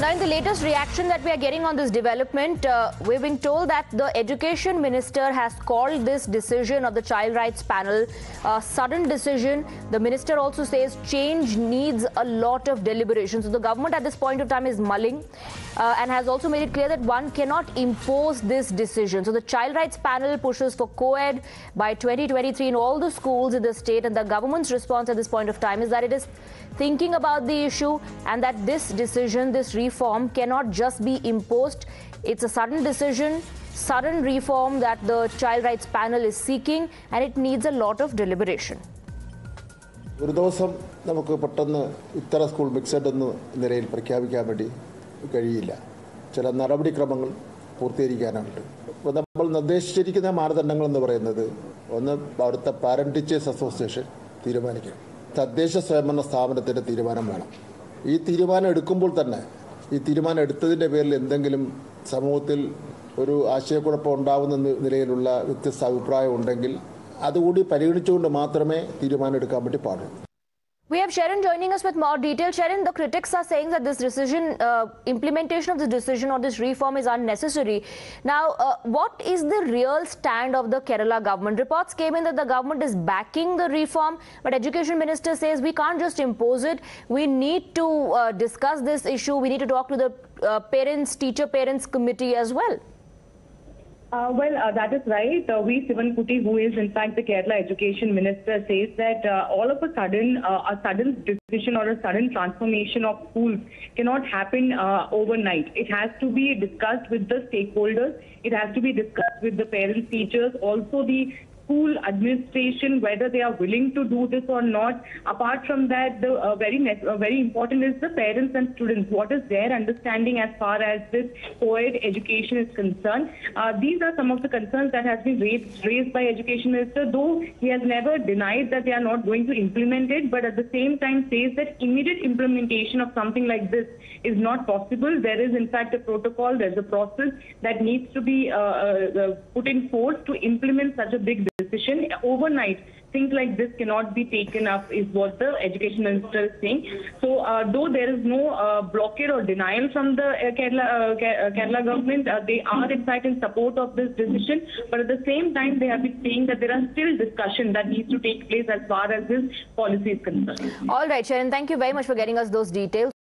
Now, in the latest reaction that we are getting on this development, we're being told that the Education Minister has called this decision of the Child Rights Panel a sudden decision. The Minister also says change needs a lot of deliberation. So the government at this point of time is mulling and has also made it clear that one cannot impose this decision. So the Child Rights Panel pushes for co-ed by 2023 in all the schools in the state, and the government's response at this point of time is that it is thinking about the issue and that this decision, this reform cannot just be imposed. It's a sudden decision, sudden reform that the Child Rights Panel is seeking, and it needs a lot of deliberation. ഒരു ദിവസം നമുക്ക് പെട്ടെന്ന് ഇത്ര school mixed എന്ന നിലയിൽ പ്രഖ്യാപിക്കാൻ വേണ്ടി കഴിയില്ല. ചില നടപടിക്രമങ്ങൾ പൂർത്തീകരിക്കാനുണ്ട്. അപ്പോൾ നമ്മൾ നിർദ്ദേശിച്ചിരിക്കുന്ന മാനദണ്ഡങ്ങൾ എന്ന് പറയുന്നത് ഒന്ന് അവിടുത്തെ പാരന്റ് ടീച്ചേഴ്സ് അസോസിയേഷൻ തീരുമാനിക്കണം. തദ്ദേശ സ്വയംഭരണ സ്ഥാപനത്തിൻ്റെ തീരുമാനം വേണം. ഈ തീരുമാനം എടുക്കുമ്പോൾ തന്നെ ഈ തീരുമാനം എടുത്തതിൻ്റെ പേരിൽ എന്തെങ്കിലും സമൂഹത്തിൽ ഒരു ആശയക്കുഴപ്പം ഉണ്ടാകുന്ന നിലയിലുള്ള വ്യത്യസ്ത അഭിപ്രായം ഉണ്ടെങ്കിൽ അതുകൂടി പരിഗണിച്ചുകൊണ്ട് മാത്രമേ തീരുമാനം എടുക്കാൻ വേണ്ടി പാടുള്ളൂ. We have Sharon joining us with more detail. Sharon, the critics are saying that this decision, implementation of this decision or this reform is unnecessary. Now, what is the real stand of the Kerala government? Reports came in that the government is backing the reform, but Education Minister says we can't just impose it. We need to discuss this issue. We need to talk to the teacher parents committee as well. That is right. We, Sivankutty, who is in fact the Kerala Education Minister, says that all of a sudden decision or a sudden transformation of schools cannot happen overnight. It has to be discussed with the stakeholders. It has to be discussed with the parents, teachers, also the school administration, whether they are willing to do this or not. Apart from that, the very important is the parents and students. What is their understanding as far as this co-ed education is concerned? These are some of the concerns that has been raised by Education Minister, though he has never denied that they are not going to implement it, but at the same time says that immediate implementation of something like this is not possible. There is in fact a protocol, there's a process that needs to be put in force to implement such a big decision overnight. Things like this cannot be taken up, is what the Education Minister is saying. So, though there is no blockade or denial from the Kerala government, they are in fact in support of this decision. But at the same time, they have been saying that there are still discussion that needs to take place as far as this policy is concerned. All right, Sharon, thank you very much for getting us those details.